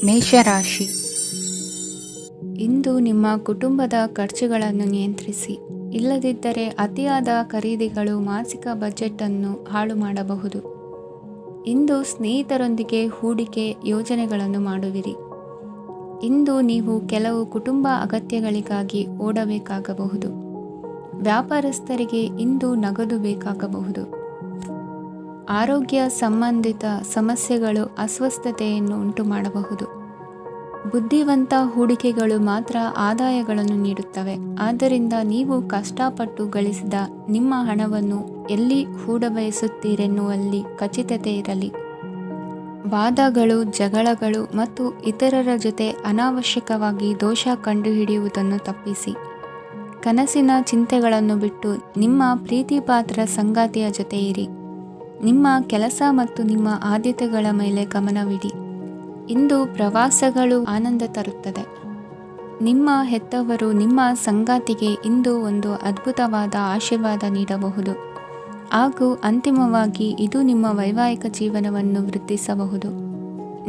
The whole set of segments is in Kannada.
ಮೇಷರಾಶಿ. ಇಂದು ನಿಮ್ಮ ಕುಟುಂಬದ ಖರ್ಚುಗಳನ್ನು ನಿಯಂತ್ರಿಸಿ. ಇಲ್ಲದಿದ್ದರೆ ಅತಿಯಾದ ಖರೀದಿಗಳು ಮಾಸಿಕ ಬಜೆಟ್ ಅನ್ನು ಹಾಳು ಮಾಡಬಹುದು. ಇಂದು ಸ್ನೇಹಿತರೊಂದಿಗೆ ಹೂಡಿಕೆ ಯೋಜನೆಗಳನ್ನು ಮಾಡುವಿರಿ. ಇಂದು ನೀವು ಕೆಲವು ಕುಟುಂಬ ಅಗತ್ಯಗಳಿಗಾಗಿ ಓಡಬೇಕಾಗಬಹುದು. ವ್ಯಾಪಾರಸ್ಥರಿಗೆ ಇಂದು ನಗದು ಬೇಕಾಗಬಹುದು. ಆರೋಗ್ಯ ಸಂಬಂಧಿತ ಸಮಸ್ಯೆಗಳು ಅಸ್ವಸ್ಥತೆಯನ್ನು ಉಂಟುಮಾಡಬಹುದು. ಬುದ್ಧಿವಂತ ಹೂಡಿಕೆಗಳು ಮಾತ್ರ ಆದಾಯಗಳನ್ನು ನೀಡುತ್ತವೆ. ಆದ್ದರಿಂದ ನೀವು ಕಷ್ಟಪಟ್ಟು ಗಳಿಸಿದ ನಿಮ್ಮ ಹಣವನ್ನು ಎಲ್ಲಿ ಹೂಡಬಯಸುತ್ತೀರೆನ್ನುವಲ್ಲಿ ಖಚಿತತೆ ಇರಲಿ. ವಾದಗಳು, ಜಗಳಗಳು ಮತ್ತು ಇತರರ ಜೊತೆ ಅನಾವಶ್ಯಕವಾಗಿ ದೋಷ ಕಂಡುಹಿಡಿಯುವುದನ್ನು ತಪ್ಪಿಸಿ. ಕನಸಿನ ಚಿಂತೆಗಳನ್ನು ಬಿಟ್ಟು ನಿಮ್ಮ ಪ್ರೀತಿಪಾತ್ರ ಸಂಗಾತಿಯ ಜೊತೆ ಇರಿ. ನಿಮ್ಮ ಕೆಲಸ ಮತ್ತು ನಿಮ್ಮ ಆದ್ಯತೆಗಳ ಮೇಲೆ ಗಮನವಿಡಿ. ಇಂದು ಪ್ರವಾಸಗಳು ಆನಂದ ತರುತ್ತದೆ. ನಿಮ್ಮ ಹೆತ್ತವರು ನಿಮ್ಮ ಸಂಗಾತಿಗೆ ಇಂದು ಒಂದು ಅದ್ಭುತವಾದ ಆಶೀರ್ವಾದ ನೀಡಬಹುದು ಹಾಗೂ ಅಂತಿಮವಾಗಿ ಇದು ನಿಮ್ಮ ವೈವಾಹಿಕ ಜೀವನವನ್ನು ವೃದ್ಧಿಸಬಹುದು.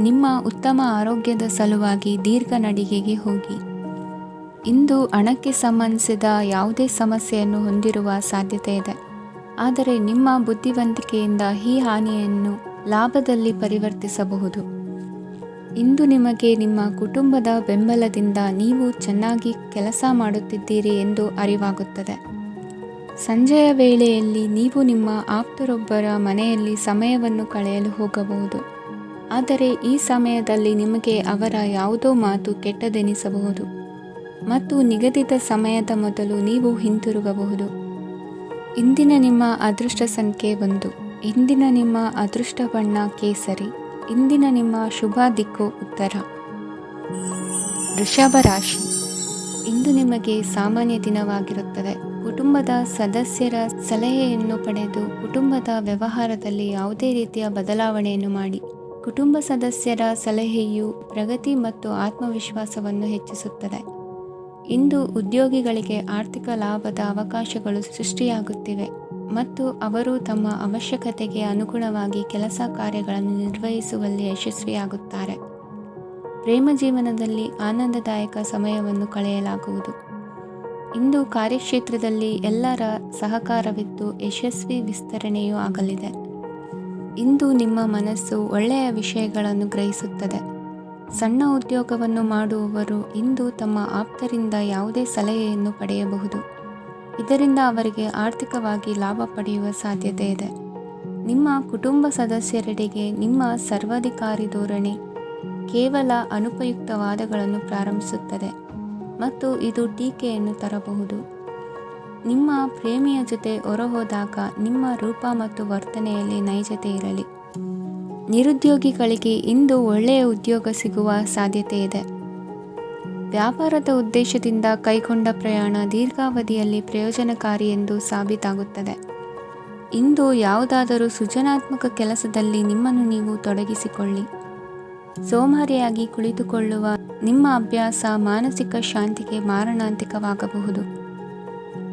ನಿಮ್ಮ ಉತ್ತಮ ಆರೋಗ್ಯದ ಸಲುವಾಗಿ ದೀರ್ಘ ನಡಿಗೆಗೆ ಹೋಗಿ. ಇಂದು ಹಣಕ್ಕೆ ಸಂಬಂಧಿಸಿದ ಯಾವುದೇ ಸಮಸ್ಯೆಯನ್ನು ಹೊಂದಿರುವ ಸಾಧ್ಯತೆ ಇದೆ. ಆದರೆ ನಿಮ್ಮ ಬುದ್ಧಿವಂತಿಕೆಯಿಂದ ಈ ಹಾನಿಯನ್ನು ಲಾಭದಲ್ಲಿ ಪರಿವರ್ತಿಸಬಹುದು. ಇಂದು ನಿಮಗೆ ನಿಮ್ಮ ಕುಟುಂಬದ ಬೆಂಬಲದಿಂದ ನೀವು ಚೆನ್ನಾಗಿ ಕೆಲಸ ಮಾಡುತ್ತಿದ್ದೀರಿ ಎಂದು ಅರಿವಾಗುತ್ತದೆ. ಸಂಜೆಯ ವೇಳೆಯಲ್ಲಿ ನೀವು ನಿಮ್ಮ ಆಪ್ತರೊಬ್ಬರ ಮನೆಯಲ್ಲಿ ಸಮಯವನ್ನು ಕಳೆಯಲು ಹೋಗಬಹುದು. ಆದರೆ ಈ ಸಮಯದಲ್ಲಿ ನಿಮಗೆ ಅವರ ಯಾವುದೋ ಮಾತು ಕೆಟ್ಟದೆನಿಸಬಹುದು ಮತ್ತು ನಿಗದಿತ ಸಮಯದ ಮೊದಲು ನೀವು ಹಿಂತಿರುಗಬಹುದು. ಇಂದಿನ ನಿಮ್ಮ ಅದೃಷ್ಟ ಸಂಖ್ಯೆ 1. ಇಂದಿನ ನಿಮ್ಮ ಅದೃಷ್ಟ ಬಣ್ಣ ಕೇಸರಿ. ಇಂದಿನ ನಿಮ್ಮ ಶುಭ ದಿಕ್ಕು ಉತ್ತರ. ವೃಷಭ ರಾಶಿ. ಇಂದು ನಿಮಗೆ ಸಾಮಾನ್ಯ ದಿನವಾಗಿರುತ್ತದೆ. ಕುಟುಂಬದ ಸದಸ್ಯರ ಸಲಹೆಯನ್ನು ಪಡೆದು ಕುಟುಂಬದ ವ್ಯವಹಾರದಲ್ಲಿ ಯಾವುದೇ ರೀತಿಯ ಬದಲಾವಣೆಯನ್ನು ಮಾಡಿ. ಕುಟುಂಬ ಸದಸ್ಯರ ಸಲಹೆಯು ಪ್ರಗತಿ ಮತ್ತು ಆತ್ಮವಿಶ್ವಾಸವನ್ನು ಹೆಚ್ಚಿಸುತ್ತದೆ. ಇಂದು ಉದ್ಯೋಗಿಗಳಿಗೆ ಆರ್ಥಿಕ ಲಾಭದ ಅವಕಾಶಗಳು ಸೃಷ್ಟಿಯಾಗುತ್ತಿವೆ ಮತ್ತು ಅವರು ತಮ್ಮ ಅವಶ್ಯಕತೆಗೆ ಅನುಗುಣವಾಗಿ ಕೆಲಸ ಕಾರ್ಯಗಳನ್ನು ನಿರ್ವಹಿಸುವಲ್ಲಿ ಯಶಸ್ವಿಯಾಗುತ್ತಾರೆ. ಪ್ರೇಮ ಜೀವನದಲ್ಲಿ ಆನಂದದಾಯಕ ಸಮಯವನ್ನು ಕಳೆಯಲಾಗುವುದು. ಇಂದು ಕಾರ್ಯಕ್ಷೇತ್ರದಲ್ಲಿ ಎಲ್ಲರ ಸಹಕಾರವಿದ್ದು ಯಶಸ್ವಿ ವಿಸ್ತರಣೆಯೂ ಆಗಲಿದೆ. ಇಂದು ನಿಮ್ಮ ಮನಸ್ಸು ಒಳ್ಳೆಯ ವಿಷಯಗಳನ್ನು ಗ್ರಹಿಸುತ್ತದೆ. ಸಣ್ಣ ಉದ್ಯೋಗವನ್ನು ಮಾಡುವವರು ಇಂದು ತಮ್ಮ ಆಪ್ತರಿಂದ ಯಾವುದೇ ಸಲಹೆಯನ್ನು ಪಡೆಯಬಹುದು. ಇದರಿಂದ ಅವರಿಗೆ ಆರ್ಥಿಕವಾಗಿ ಲಾಭ ಪಡೆಯುವ ಸಾಧ್ಯತೆ ಇದೆ. ನಿಮ್ಮ ಕುಟುಂಬ ಸದಸ್ಯರೆಡೆಗೆ ನಿಮ್ಮ ಸರ್ವಾಧಿಕಾರಿ ಧೋರಣೆ ಕೇವಲ ಅನುಪಯುಕ್ತ ವಾದಗಳನ್ನು ಪ್ರಾರಂಭಿಸುತ್ತದೆ ಮತ್ತು ಇದು ಟೀಕೆಯನ್ನು ತರಬಹುದು. ನಿಮ್ಮ ಪ್ರೇಮಿಯ ಜೊತೆ ಹೊರಹೋದಾಗ ನಿಮ್ಮ ರೂಪ ಮತ್ತು ವರ್ತನೆಯಲ್ಲಿ ನೈಜತೆ ಇರಲಿ. ನಿರುದ್ಯೋಗಿಗಳಿಗೆ ಇಂದು ಒಳ್ಳೆಯ ಉದ್ಯೋಗ ಸಿಗುವ ಸಾಧ್ಯತೆ ಇದೆ. ವ್ಯಾಪಾರದ ಉದ್ದೇಶದಿಂದ ಕೈಗೊಂಡ ಪ್ರಯಾಣ ದೀರ್ಘಾವಧಿಯಲ್ಲಿ ಪ್ರಯೋಜನಕಾರಿ ಎಂದು ಸಾಬೀತಾಗುತ್ತದೆ. ಇಂದು ಯಾವುದಾದರೂ ಸೃಜನಾತ್ಮಕ ಕೆಲಸದಲ್ಲಿ ನಿಮ್ಮನ್ನು ನೀವು ತೊಡಗಿಸಿಕೊಳ್ಳಿ. ಸೋಮಾರಿಯಾಗಿ ಕುಳಿತುಕೊಳ್ಳುವ ನಿಮ್ಮ ಅಭ್ಯಾಸ ಮಾನಸಿಕ ಶಾಂತಿಗೆ ಮಾರಣಾಂತಿಕವಾಗಬಹುದು.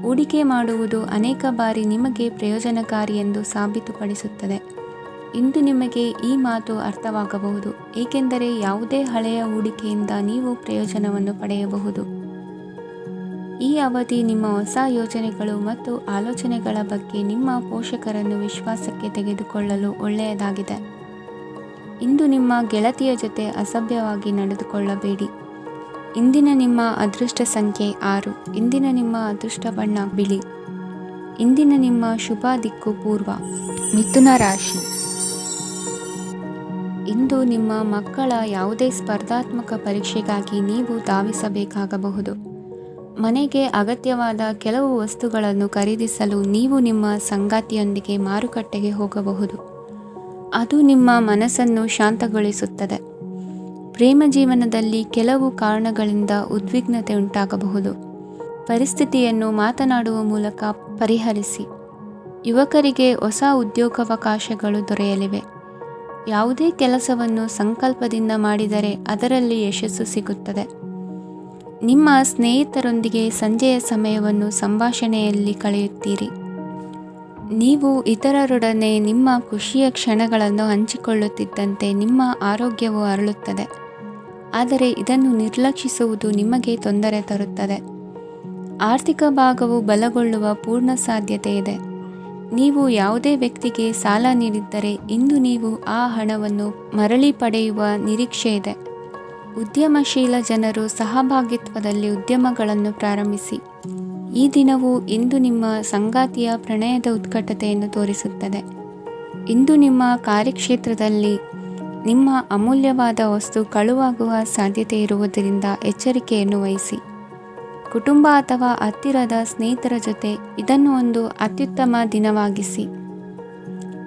ಹೂಡಿಕೆ ಮಾಡುವುದು ಅನೇಕ ಬಾರಿ ನಿಮಗೆ ಪ್ರಯೋಜನಕಾರಿ ಎಂದು ಸಾಬೀತುಪಡಿಸುತ್ತದೆ. ಇಂದು ನಿಮಗೆ ಈ ಮಾತು ಅರ್ಥವಾಗಬಹುದು, ಏಕೆಂದರೆ ಯಾವುದೇ ಹಳೆಯ ಹೂಡಿಕೆಯಿಂದ ನೀವು ಪ್ರಯೋಜನವನ್ನು ಪಡೆಯಬಹುದು. ಈ ಅವಧಿ ನಿಮ್ಮ ಹೊಸ ಯೋಜನೆಗಳು ಮತ್ತು ಆಲೋಚನೆಗಳ ಬಗ್ಗೆ ನಿಮ್ಮ ಪೋಷಕರನ್ನು ವಿಶ್ವಾಸಕ್ಕೆ ತೆಗೆದುಕೊಳ್ಳಲು ಒಳ್ಳೆಯದಾಗಿದೆ. ಇಂದು ನಿಮ್ಮ ಗೆಳತಿಯ ಜೊತೆ ಅಸಭ್ಯವಾಗಿ ನಡೆದುಕೊಳ್ಳಬೇಡಿ. ಇಂದಿನ ನಿಮ್ಮ ಅದೃಷ್ಟ ಸಂಖ್ಯೆ 6. ಇಂದಿನ ನಿಮ್ಮ ಅದೃಷ್ಟ ಬಣ್ಣ ಬಿಳಿ. ಇಂದಿನ ನಿಮ್ಮ ಶುಭ ದಿಕ್ಕು ಪೂರ್ವ. ಮಿಥುನ ರಾಶಿ. ಇಂದು ನಿಮ್ಮ ಮಕ್ಕಳ ಯಾವುದೇ ಸ್ಪರ್ಧಾತ್ಮಕ ಪರೀಕ್ಷೆಗಾಗಿ ನೀವು ಧಾವಿಸಬೇಕಾಗಬಹುದು. ಮನೆಗೆ ಅಗತ್ಯವಾದ ಕೆಲವು ವಸ್ತುಗಳನ್ನು ಖರೀದಿಸಲು ನೀವು ನಿಮ್ಮ ಸಂಗಾತಿಯೊಂದಿಗೆ ಮಾರುಕಟ್ಟೆಗೆ ಹೋಗಬಹುದು. ಅದು ನಿಮ್ಮ ಮನಸ್ಸನ್ನು ಶಾಂತಗೊಳಿಸುತ್ತದೆ. ಪ್ರೇಮ ಜೀವನದಲ್ಲಿ ಕೆಲವು ಕಾರಣಗಳಿಂದ ಉದ್ವಿಗ್ನತೆ ಉಂಟಾಗಬಹುದು. ಪರಿಸ್ಥಿತಿಯನ್ನು ಮಾತನಾಡುವ ಮೂಲಕ ಪರಿಹರಿಸಿ. ಯುವಕರಿಗೆ ಹೊಸ ಉದ್ಯೋಗಾವಕಾಶಗಳು ದೊರೆಯಲಿವೆ. ಯಾವುದೇ ಕೆಲಸವನ್ನು ಸಂಕಲ್ಪದಿಂದ ಮಾಡಿದರೆ ಅದರಲ್ಲಿ ಯಶಸ್ಸು ಸಿಗುತ್ತದೆ. ನಿಮ್ಮ ಸ್ನೇಹಿತರೊಂದಿಗೆ ಸಂಜೆಯ ಸಮಯವನ್ನು ಸಂಭಾಷಣೆಯಲ್ಲಿ ಕಳೆಯುತ್ತೀರಿ. ನೀವು ಇತರರೊಡನೆ ನಿಮ್ಮ ಖುಷಿಯ ಕ್ಷಣಗಳನ್ನು ಹಂಚಿಕೊಳ್ಳುತ್ತಿದ್ದಂತೆ ನಿಮ್ಮ ಆರೋಗ್ಯವು ಅರಳುತ್ತದೆ. ಆದರೆ ಇದನ್ನು ನಿರ್ಲಕ್ಷಿಸುವುದು ನಿಮಗೆ ತೊಂದರೆ ತರುತ್ತದೆ. ಆರ್ಥಿಕ ಭಾಗವು ಬಲಗೊಳ್ಳುವ ಪೂರ್ಣ ಸಾಧ್ಯತೆ ಇದೆ. ನೀವು ಯಾವುದೇ ವ್ಯಕ್ತಿಗೆ ಸಾಲ ನೀಡಿದ್ದರೆ ಇಂದು ನೀವು ಆ ಹಣವನ್ನು ಮರಳಿ ಪಡೆಯುವ ನಿರೀಕ್ಷೆ ಇದೆ. ಉದ್ಯಮಶೀಲ ಜನರು ಸಹಭಾಗಿತ್ವದಲ್ಲಿ ಉದ್ಯಮಗಳನ್ನು ಪ್ರಾರಂಭಿಸಿ. ಈ ದಿನವು ಇಂದು ನಿಮ್ಮ ಸಂಗಾತಿಯ ಪ್ರಣಯದ ಉತ್ಕಟತೆಯನ್ನು ತೋರಿಸುತ್ತದೆ. ಇಂದು ನಿಮ್ಮ ಕಾರ್ಯಕ್ಷೇತ್ರದಲ್ಲಿ ನಿಮ್ಮ ಅಮೂಲ್ಯವಾದ ವಸ್ತು ಕಳುವಾಗುವ ಸಾಧ್ಯತೆ ಇರುವುದರಿಂದ ಎಚ್ಚರಿಕೆಯನ್ನು ವಹಿಸಿ. ಕುಟುಂಬ ಅಥವಾ ಹತ್ತಿರದ ಸ್ನೇಹಿತರ ಜೊತೆ ಇದನ್ನು ಒಂದು ಅತ್ಯುತ್ತಮ ದಿನವಾಗಿಸಿ.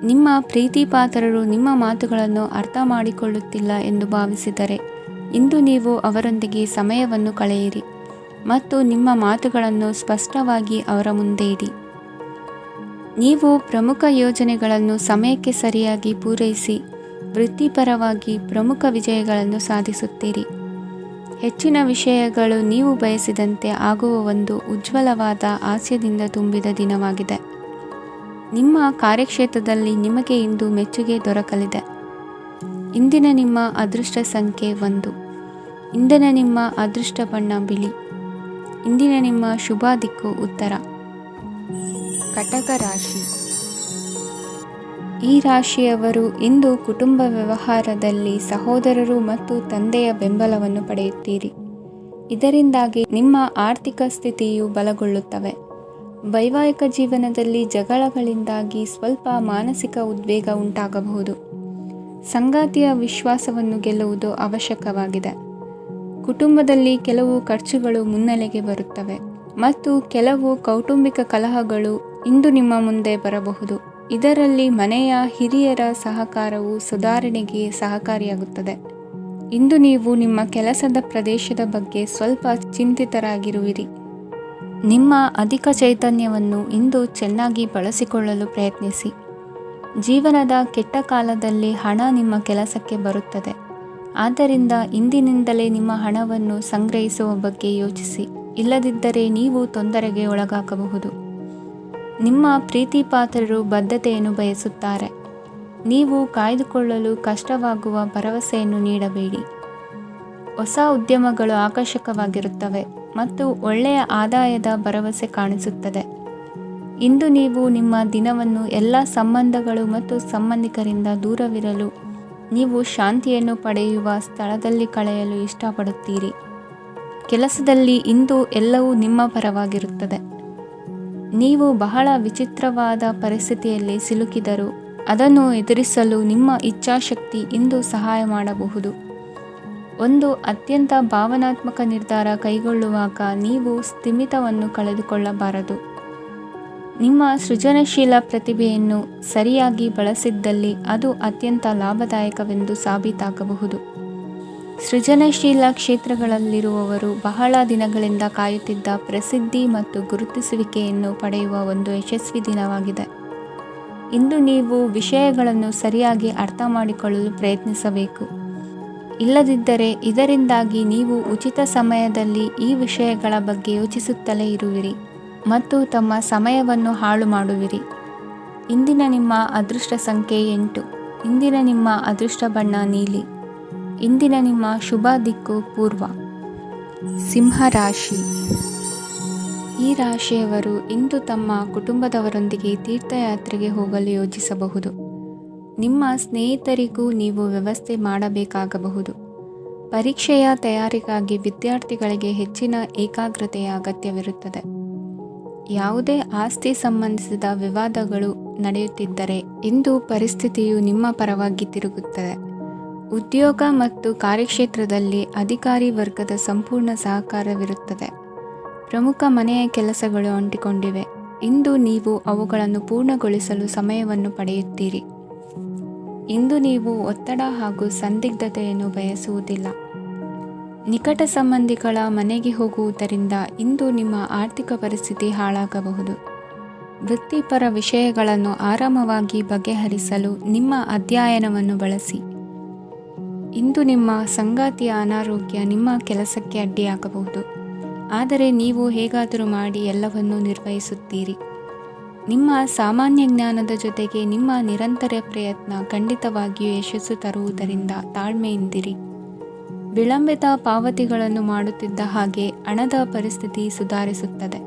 ನಿಮ್ಮ ಪ್ರೀತಿಪಾತ್ರರು ನಿಮ್ಮ ಮಾತುಗಳನ್ನು ಅರ್ಥ ಮಾಡಿಕೊಳ್ಳುತ್ತಿಲ್ಲ ಎಂದು ಭಾವಿಸಿದರೆ ಇಂದು ನೀವು ಅವರೊಂದಿಗೆ ಸಮಯವನ್ನು ಕಳೆಯಿರಿ ಮತ್ತು ನಿಮ್ಮ ಮಾತುಗಳನ್ನು ಸ್ಪಷ್ಟವಾಗಿ ಅವರ ಮುಂದೆ ಇಡಿ. ನೀವು ಪ್ರಮುಖ ಯೋಜನೆಗಳನ್ನು ಸಮಯಕ್ಕೆ ಸರಿಯಾಗಿ ಪೂರೈಸಿ ವೃತ್ತಿಪರವಾಗಿ ಪ್ರಮುಖ ವಿಜಯಗಳನ್ನು ಸಾಧಿಸುತ್ತೀರಿ. ಹೆಚ್ಚಿನ ವಿಷಯಗಳು ನೀವು ಬಯಸಿದಂತೆ ಆಗುವ ಒಂದು ಉಜ್ವಲವಾದ ಹಾಸ್ಯದಿಂದ ತುಂಬಿದ ದಿನವಾಗಿದೆ. ನಿಮ್ಮ ಕಾರ್ಯಕ್ಷೇತ್ರದಲ್ಲಿ ನಿಮಗೆ ಇಂದು ಮೆಚ್ಚುಗೆ ದೊರಕಲಿದೆ. ಇಂದಿನ ನಿಮ್ಮ ಅದೃಷ್ಟ ಸಂಖ್ಯೆ 1. ಇಂದಿನ ನಿಮ್ಮ ಅದೃಷ್ಟ ಬಣ್ಣ ಬಿಳಿ. ಇಂದಿನ ನಿಮ್ಮ ಶುಭ ದಿಕ್ಕು ಉತ್ತರ. ಕಟಕ ರಾಶಿ. ಈ ರಾಶಿಯವರು ಇಂದು ಕುಟುಂಬ ವ್ಯವಹಾರದಲ್ಲಿ ಸಹೋದರರು ಮತ್ತು ತಂದೆಯ ಬೆಂಬಲವನ್ನು ಪಡೆಯುತ್ತೀರಿ. ಇದರಿಂದಾಗಿ ನಿಮ್ಮ ಆರ್ಥಿಕ ಸ್ಥಿತಿಯು ಬಲಗೊಳ್ಳುತ್ತವೆ. ವೈವಾಹಿಕ ಜೀವನದಲ್ಲಿ ಜಗಳಗಳಿಂದಾಗಿ ಸ್ವಲ್ಪ ಮಾನಸಿಕ ಉದ್ವೇಗ ಉಂಟಾಗಬಹುದು. ಸಂಗಾತಿಯ ವಿಶ್ವಾಸವನ್ನು ಗೆಲ್ಲುವುದು ಅವಶ್ಯಕವಾಗಿದೆ. ಕುಟುಂಬದಲ್ಲಿ ಕೆಲವು ಖರ್ಚುಗಳು ಮುನ್ನೆಲೆಗೆ ಬರುತ್ತವೆ ಮತ್ತು ಕೆಲವು ಕೌಟುಂಬಿಕ ಕಲಹಗಳು ಇಂದು ನಿಮ್ಮ ಮುಂದೆ ಬರಬಹುದು. ಇದರಲ್ಲಿ ಮನೆಯ ಹಿರಿಯರ ಸಹಕಾರವು ಸುಧಾರಣೆಗೆ ಸಹಕಾರಿಯಾಗುತ್ತದೆ. ಇಂದು ನೀವು ನಿಮ್ಮ ಕೆಲಸದ ಪ್ರದೇಶದ ಬಗ್ಗೆ ಸ್ವಲ್ಪ ಚಿಂತಿತರಾಗಿರುವಿರಿ. ನಿಮ್ಮ ಅಧಿಕ ಚೈತನ್ಯವನ್ನು ಇಂದು ಚೆನ್ನಾಗಿ ಬಳಸಿಕೊಳ್ಳಲು ಪ್ರಯತ್ನಿಸಿ. ಜೀವನದ ಕೆಟ್ಟ ಕಾಲದಲ್ಲಿ ಹಣ ನಿಮ್ಮ ಕೆಲಸಕ್ಕೆ ಬರುತ್ತದೆ. ಆದ್ದರಿಂದ ಇಂದಿನಿಂದಲೇ ನಿಮ್ಮ ಹಣವನ್ನು ಸಂಗ್ರಹಿಸುವ ಬಗ್ಗೆ ಯೋಚಿಸಿ. ಇಲ್ಲದಿದ್ದರೆ ನೀವು ತೊಂದರೆಗೆ ಒಳಗಾಗಬಹುದು. ನಿಮ್ಮ ಪ್ರೀತಿಪಾತ್ರರು ಬದ್ಧತೆಯನ್ನು ಬಯಸುತ್ತಾರೆ. ನೀವು ಕಾಯ್ದುಕೊಳ್ಳಲು ಕಷ್ಟವಾಗುವ ಭರವಸೆಯನ್ನು ನೀಡಬೇಡಿ. ಹೊಸ ಉದ್ಯಮಗಳು ಆಕರ್ಷಕವಾಗಿರುತ್ತವೆ ಮತ್ತು ಒಳ್ಳೆಯ ಆದಾಯದ ಭರವಸೆ ಕಾಣಿಸುತ್ತದೆ. ಇಂದು ನೀವು ನಿಮ್ಮ ದಿನವನ್ನು ಎಲ್ಲ ಸಂಬಂಧಗಳು ಮತ್ತು ಸಂಬಂಧಿಕರಿಂದ ದೂರವಿರಲು ನೀವು ಶಾಂತಿಯನ್ನು ಪಡೆಯುವ ಸ್ಥಳದಲ್ಲಿ ಕಳೆಯಲು ಇಷ್ಟಪಡುತ್ತೀರಿ. ಕೆಲಸದಲ್ಲಿ ಇಂದು ಎಲ್ಲವೂ ನಿಮ್ಮ ಪರವಾಗಿರುತ್ತದೆ. ನೀವು ಬಹಳ ವಿಚಿತ್ರವಾದ ಪರಿಸ್ಥಿತಿಯಲ್ಲಿ ಸಿಲುಕಿದರೂ ಅದನ್ನು ಎದುರಿಸಲು ನಿಮ್ಮ ಇಚ್ಛಾಶಕ್ತಿ ಇಂದು ಸಹಾಯ ಮಾಡಬಹುದು. ಒಂದು ಅತ್ಯಂತ ಭಾವನಾತ್ಮಕ ನಿರ್ಧಾರ ಕೈಗೊಳ್ಳುವಾಗ ನೀವು ಸ್ಥಿಮಿತವನ್ನು ಕಳೆದುಕೊಳ್ಳಬಾರದು. ನಿಮ್ಮ ಸೃಜನಶೀಲ ಪ್ರತಿಭೆಯನ್ನು ಸರಿಯಾಗಿ ಬಳಸಿದ್ದಲ್ಲಿ ಅದು ಅತ್ಯಂತ ಲಾಭದಾಯಕವೆಂದು ಸಾಬೀತಾಗಬಹುದು. ಸೃಜನಶೀಲ ಕ್ಷೇತ್ರಗಳಲ್ಲಿರುವವರು ಬಹಳ ದಿನಗಳಿಂದ ಕಾಯುತ್ತಿದ್ದ ಪ್ರಸಿದ್ಧಿ ಮತ್ತು ಗುರುತಿಸುವಿಕೆಯನ್ನು ಪಡೆಯುವ ಒಂದು ಯಶಸ್ವಿ ದಿನವಾಗಿದೆ. ಇಂದು ನೀವು ವಿಷಯಗಳನ್ನು ಸರಿಯಾಗಿ ಅರ್ಥ ಮಾಡಿಕೊಳ್ಳಲು ಪ್ರಯತ್ನಿಸಬೇಕು. ಇಲ್ಲದಿದ್ದರೆ ಇದರಿಂದಾಗಿ ನೀವು ಉಚಿತ ಸಮಯದಲ್ಲಿ ಈ ವಿಷಯಗಳ ಬಗ್ಗೆ ಯೋಚಿಸುತ್ತಲೇ ಇರುವಿರಿ ಮತ್ತು ತಮ್ಮ ಸಮಯವನ್ನು ಹಾಳು ಮಾಡುವಿರಿ. ಇಂದಿನ ನಿಮ್ಮ ಅದೃಷ್ಟ ಸಂಖ್ಯೆ 8. ಇಂದಿನ ನಿಮ್ಮ ಅದೃಷ್ಟ ಬಣ್ಣ ನೀಲಿ. ಇಂದಿನ ನಿಮ್ಮ ಶುಭ ದಿಕ್ಕು ಪೂರ್ವ. ಸಿಂಹರಾಶಿ. ಈ ರಾಶಿಯವರು ಇಂದು ತಮ್ಮ ಕುಟುಂಬದವರೊಂದಿಗೆ ತೀರ್ಥಯಾತ್ರೆಗೆ ಹೋಗಲು ಯೋಜಿಸಬಹುದು. ನಿಮ್ಮ ಸ್ನೇಹಿತರಿಗೂ ನೀವು ವ್ಯವಸ್ಥೆ ಮಾಡಬೇಕಾಗಬಹುದು. ಪರೀಕ್ಷೆಯ ತಯಾರಿಗಾಗಿ ವಿದ್ಯಾರ್ಥಿಗಳಿಗೆ ಹೆಚ್ಚಿನ ಏಕಾಗ್ರತೆಯ ಅಗತ್ಯವಿರುತ್ತದೆ. ಯಾವುದೇ ಆಸ್ತಿ ಸಂಬಂಧಿಸಿದ ವಿವಾದಗಳು ನಡೆಯುತ್ತಿದ್ದರೆ ಇಂದು ಪರಿಸ್ಥಿತಿಯು ನಿಮ್ಮ ಪರವಾಗಿ ತಿರುಗುತ್ತದೆ. ಉದ್ಯೋಗ ಮತ್ತು ಕಾರ್ಯಕ್ಷೇತ್ರದಲ್ಲಿ ಅಧಿಕಾರಿ ವರ್ಗದ ಸಂಪೂರ್ಣ ಸಹಕಾರವಿರುತ್ತದೆ. ಪ್ರಮುಖ ಮನೆಯ ಕೆಲಸಗಳು ಅಂಟಿಕೊಂಡಿವೆ. ಇಂದು ನೀವು ಅವುಗಳನ್ನು ಪೂರ್ಣಗೊಳಿಸಲು ಸಮಯವನ್ನು ಪಡೆಯುತ್ತೀರಿ. ಇಂದು ನೀವು ಒತ್ತಡ ಹಾಗೂ ಸಂದಿಗ್ಧತೆಯನ್ನು ಬಯಸುವುದಿಲ್ಲ. ನಿಕಟ ಸಂಬಂಧಿಗಳ ಮನೆಗೆ ಹೋಗುವುದರಿಂದ ಇಂದು ನಿಮ್ಮ ಆರ್ಥಿಕ ಪರಿಸ್ಥಿತಿ ಹಾಳಾಗಬಹುದು. ವೃತ್ತಿಪರ ವಿಷಯಗಳನ್ನು ಆರಾಮವಾಗಿ ಬಗೆಹರಿಸಲು ನಿಮ್ಮ ಅಧ್ಯಯನವನ್ನು ಬಳಸಿ. ಇಂದು ನಿಮ್ಮ ಸಂಗಾತಿಯ ಅನಾರೋಗ್ಯ ನಿಮ್ಮ ಕೆಲಸಕ್ಕೆ ಅಡ್ಡಿಯಾಗಬಹುದು, ಆದರೆ ನೀವು ಹೇಗಾದರೂ ಮಾಡಿ ಎಲ್ಲವನ್ನೂ ನಿರ್ವಹಿಸುತ್ತೀರಿ. ನಿಮ್ಮ ಸಾಮಾನ್ಯ ಜ್ಞಾನದ ಜೊತೆಗೆ ನಿಮ್ಮ ನಿರಂತರ ಪ್ರಯತ್ನ ಖಂಡಿತವಾಗಿಯೂ ಯಶಸ್ಸು ತರುವುದರಿಂದ ತಾಳ್ಮೆಯಿಂದಿರಿ. ವಿಳಂಬಿತ ಪಾವತಿಗಳನ್ನು ಮಾಡುತ್ತಿದ್ದ ಹಾಗೆ ಹಣದ ಪರಿಸ್ಥಿತಿ ಸುಧಾರಿಸುತ್ತದೆ.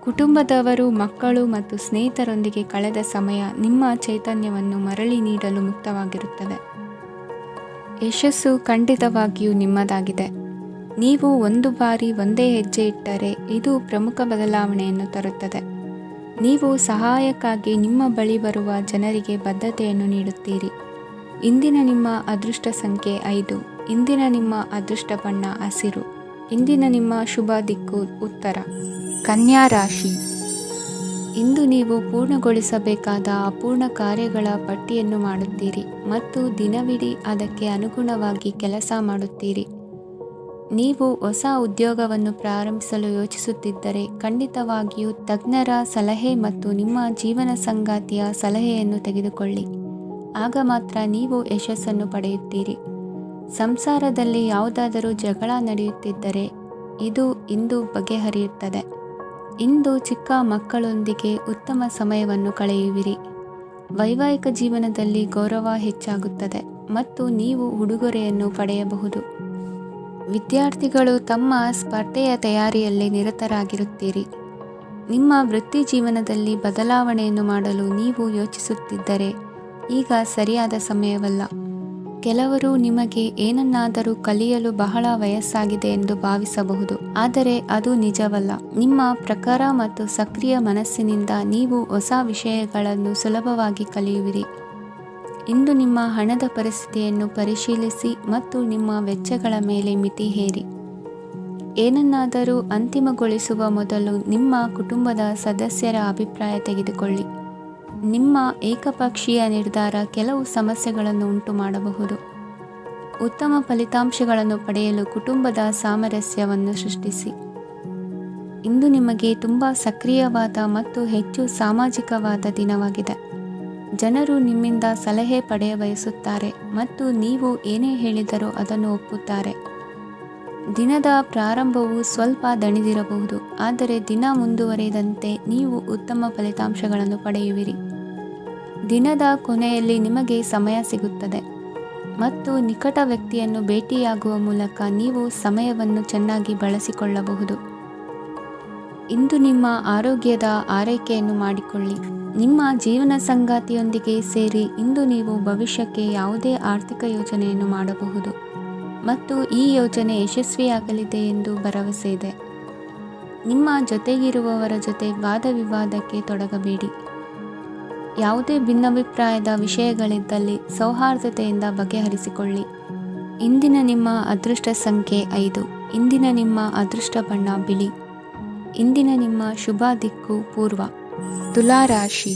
ಕುಟುಂಬದವರು, ಮಕ್ಕಳು ಮತ್ತು ಸ್ನೇಹಿತರೊಂದಿಗೆ ಕಳೆದ ಸಮಯ ನಿಮ್ಮ ಚೈತನ್ಯವನ್ನು ಮರಳಿ ನೀಡಲು ಮುಕ್ತವಾಗಿರುತ್ತದೆ. ಯಶಸ್ಸು ಖಂಡಿತವಾಗಿಯೂ ನಿಮ್ಮದಾಗಿದೆ. ನೀವು ಒಂದು ಬಾರಿ ಒಂದೇ ಹೆಜ್ಜೆ ಇಟ್ಟರೆ ಇದು ಪ್ರಮುಖ ಬದಲಾವಣೆಯನ್ನು ತರುತ್ತದೆ. ನೀವು ಸಹಾಯಕ್ಕಾಗಿ ನಿಮ್ಮ ಬಳಿ ಬರುವ ಜನರಿಗೆ ಬದ್ಧತೆಯನ್ನು ನೀಡುತ್ತೀರಿ. ಇಂದಿನ ನಿಮ್ಮ ಅದೃಷ್ಟ ಸಂಖ್ಯೆ 5. ಇಂದಿನ ನಿಮ್ಮ ಅದೃಷ್ಟ ಬಣ್ಣ ಹಸಿರು. ಇಂದಿನ ನಿಮ್ಮ ಶುಭ ದಿಕ್ಕು ಉತ್ತರ. ಕನ್ಯಾ ರಾಶಿ. ಇಂದು ನೀವು ಪೂರ್ಣಗೊಳಿಸಬೇಕಾದ ಅಪೂರ್ಣ ಕಾರ್ಯಗಳ ಪಟ್ಟಿಯನ್ನು ಮಾಡುತ್ತೀರಿ ಮತ್ತು ದಿನವಿಡೀ ಅದಕ್ಕೆ ಅನುಗುಣವಾಗಿ ಕೆಲಸ ಮಾಡುತ್ತೀರಿ. ನೀವು ಹೊಸ ಉದ್ಯೋಗವನ್ನು ಪ್ರಾರಂಭಿಸಲು ಯೋಚಿಸುತ್ತಿದ್ದರೆ ಖಂಡಿತವಾಗಿಯೂ ತಜ್ಞರ ಸಲಹೆ ಮತ್ತು ನಿಮ್ಮ ಜೀವನ ಸಂಗಾತಿಯ ಸಲಹೆಯನ್ನು ತೆಗೆದುಕೊಳ್ಳಿ. ಆಗ ಮಾತ್ರ ನೀವು ಯಶಸ್ಸನ್ನು ಪಡೆಯುತ್ತೀರಿ. ಸಂಸಾರದಲ್ಲಿ ಯಾವುದಾದರೂ ಜಗಳ ನಡೆಯುತ್ತಿದ್ದರೆ ಇದು ಇಂದು ಬಗೆಹರಿಯುತ್ತದೆ. ಇಂದು ಚಿಕ್ಕ ಮಕ್ಕಳೊಂದಿಗೆ ಉತ್ತಮ ಸಮಯವನ್ನು ಕಳೆಯುವಿರಿ. ವೈವಾಹಿಕ ಜೀವನದಲ್ಲಿ ಗೌರವ ಹೆಚ್ಚಾಗುತ್ತದೆ ಮತ್ತು ನೀವು ಉಡುಗೊರೆಯನ್ನು ಪಡೆಯಬಹುದು. ವಿದ್ಯಾರ್ಥಿಗಳು ತಮ್ಮ ಸ್ಪರ್ಧೆಯ ತಯಾರಿಯಲ್ಲಿ ನಿರತರಾಗಿರುತ್ತೀರಿ. ನಿಮ್ಮ ವೃತ್ತಿ ಜೀವನದಲ್ಲಿ ಬದಲಾವಣೆಯನ್ನು ಮಾಡಲು ನೀವು ಯೋಚಿಸುತ್ತಿದ್ದರೆ ಈಗ ಸರಿಯಾದ ಸಮಯವಲ್ಲ. ಕೆಲವರು ನಿಮಗೆ ಏನನ್ನಾದರೂ ಕಲಿಯಲು ಬಹಳ ವಯಸ್ಸಾಗಿದೆ ಎಂದು ಭಾವಿಸಬಹುದು, ಆದರೆ ಅದು ನಿಜವಲ್ಲ. ನಿಮ್ಮ ಪ್ರಖರ ಮತ್ತು ಸಕ್ರಿಯ ಮನಸ್ಸಿನಿಂದ ನೀವು ಹೊಸ ವಿಷಯಗಳನ್ನು ಸುಲಭವಾಗಿ ಕಲಿಯುವಿರಿ. ಇಂದು ನಿಮ್ಮ ಹಣದ ಪರಿಸ್ಥಿತಿಯನ್ನು ಪರಿಶೀಲಿಸಿ ಮತ್ತು ನಿಮ್ಮ ವೆಚ್ಚಗಳ ಮೇಲೆ ಮಿತಿ ಹೇರಿ. ಏನನ್ನಾದರೂ ಅಂತಿಮಗೊಳಿಸುವ ಮೊದಲು ನಿಮ್ಮ ಕುಟುಂಬದ ಸದಸ್ಯರ ಅಭಿಪ್ರಾಯ ತೆಗೆದುಕೊಳ್ಳಿ. ನಿಮ್ಮ ಏಕಪಕ್ಷೀಯ ನಿರ್ಧಾರ ಕೆಲವು ಸಮಸ್ಯೆಗಳನ್ನು ಉಂಟು ಮಾಡಬಹುದು. ಉತ್ತಮ ಫಲಿತಾಂಶಗಳನ್ನು ಪಡೆಯಲು ಕುಟುಂಬದ ಸಾಮರಸ್ಯವನ್ನು ಸೃಷ್ಟಿಸಿ. ಇಂದು ನಿಮಗೆ ತುಂಬ ಸಕ್ರಿಯವಾದ ಮತ್ತು ಹೆಚ್ಚು ಸಾಮಾಜಿಕವಾದ ದಿನವಾಗಿದೆ. ಜನರು ನಿಮ್ಮಿಂದ ಸಲಹೆ ಪಡೆಯ ಬಯಸುತ್ತಾರೆ ಮತ್ತು ನೀವು ಏನೇ ಹೇಳಿದರೂ ಅದನ್ನು ಒಪ್ಪುತ್ತಾರೆ. ದಿನದ ಪ್ರಾರಂಭವು ಸ್ವಲ್ಪ ದಣಿದಿರಬಹುದು, ಆದರೆ ದಿನ ಮುಂದುವರಿದಂತೆ ನೀವು ಉತ್ತಮ ಫಲಿತಾಂಶಗಳನ್ನು ಪಡೆಯುವಿರಿ. ದಿನದ ಕೊನೆಯಲ್ಲಿ ನಿಮಗೆ ಸಮಯ ಸಿಗುತ್ತದೆ ಮತ್ತು ನಿಕಟ ವ್ಯಕ್ತಿಯನ್ನು ಭೇಟಿಯಾಗುವ ಮೂಲಕ ನೀವು ಸಮಯವನ್ನು ಚೆನ್ನಾಗಿ ಬಳಸಿಕೊಳ್ಳಬಹುದು. ಇಂದು ನಿಮ್ಮ ಆರೋಗ್ಯದ ಆರೈಕೆಯನ್ನು ಮಾಡಿಕೊಳ್ಳಿ. ನಿಮ್ಮ ಜೀವನ ಸಂಗಾತಿಯೊಂದಿಗೆ ಸೇರಿ ಇಂದು ನೀವು ಭವಿಷ್ಯಕ್ಕೆ ಯಾವುದೇ ಆರ್ಥಿಕ ಯೋಜನೆಯನ್ನು ಮಾಡಬಹುದು ಮತ್ತು ಈ ಯೋಜನೆ ಯಶಸ್ವಿಯಾಗಲಿದೆ ಎಂದು ಭರವಸೆ ಇದೆ. ನಿಮ್ಮ ಜೊತೆಗಿರುವವರ ಜೊತೆ ವಾದ ವಿವಾದಕ್ಕೆ ತೊಡಗಬೇಡಿ. ಯಾವುದೇ ಭಿನ್ನಾಭಿಪ್ರಾಯದ ವಿಷಯಗಳಿದ್ದಲ್ಲಿ ಸೌಹಾರ್ದತೆಯಿಂದ ಬಗೆಹರಿಸಿಕೊಳ್ಳಿ. ಇಂದಿನ ನಿಮ್ಮ ಅದೃಷ್ಟ ಸಂಖ್ಯೆ 5. ಇಂದಿನ ನಿಮ್ಮ ಅದೃಷ್ಟ ಬಣ್ಣ ಬಿಳಿ. ಇಂದಿನ ನಿಮ್ಮ ಶುಭ ದಿಕ್ಕು ಪೂರ್ವ. ತುಲಾ ರಾಶಿ.